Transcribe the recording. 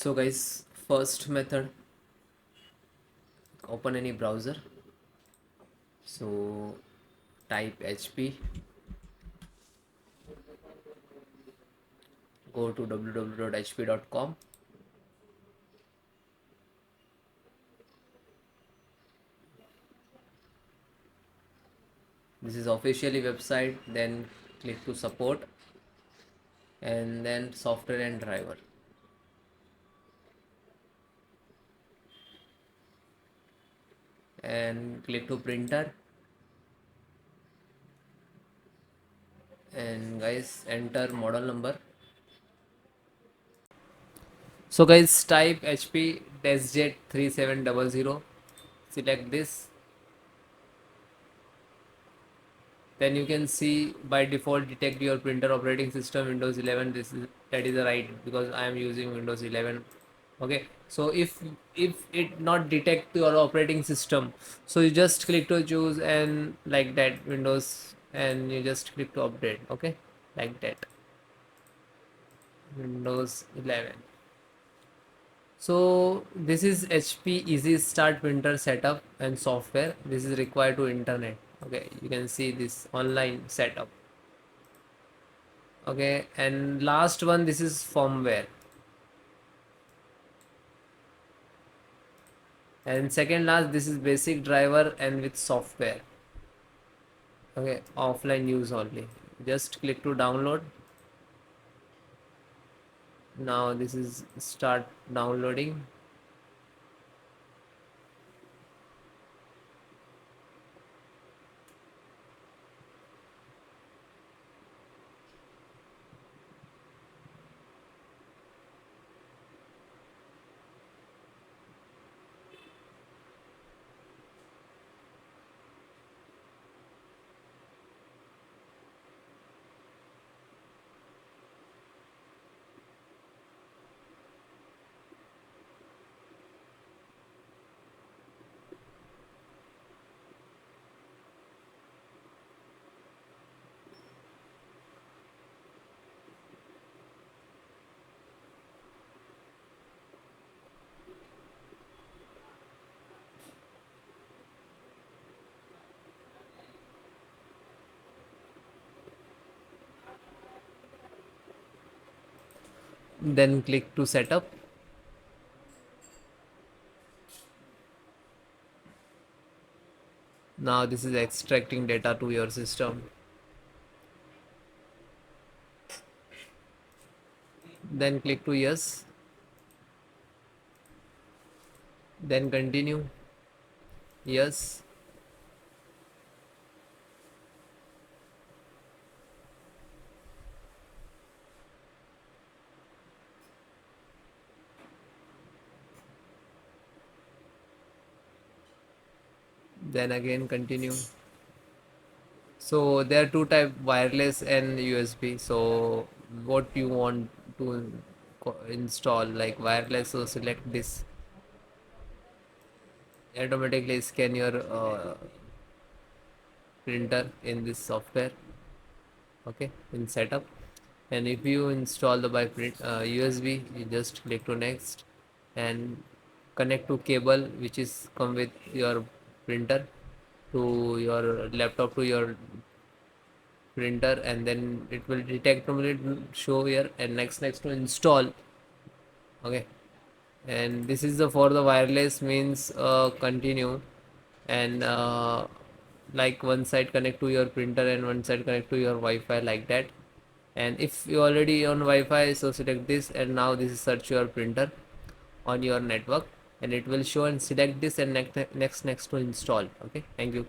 So guys, first method, open any browser. So type HP, go to www.hp.com. This is officially website. Then click to support and then software and driver. And click to printer, and guys enter model number. So guys, type HP DeskJet 3700, select this. Then you can see by default detect your printer operating system Windows 11. That is the right, because I am using Windows 11. Okay, so if it not detect your operating system, so you just click to choose and like that Windows, and you just click to update. Okay, like that, Windows 11. So this is HP Easy Start printer setup and software. This is required to internet. Okay, you can see this online setup. Okay, and last one, this is firmware, and second last, this is basic driver and with software. Okay, offline use only. Just click to download. Now this is start downloading. Then click to setup. Now this is extracting data to your system. Then click to yes. Then continue. Yes. Then again continue. So there are two type, wireless and USB. So what you want to install, like wireless, so select this. Automatically scan your printer in this software. Okay, in setup. And if you install the by print USB, you just click to next and connect to cable which is come with your printer to your laptop, to your printer, and then it will detect, it will show here, and next to install. Okay, and this is the for the wireless means continue, and like one side connect to your printer and one side connect to your Wi-Fi, like that. And if you already on Wi-Fi, so select this, and now this is search your printer on your network, and it will show and select this, and next to install. Okay, thank you.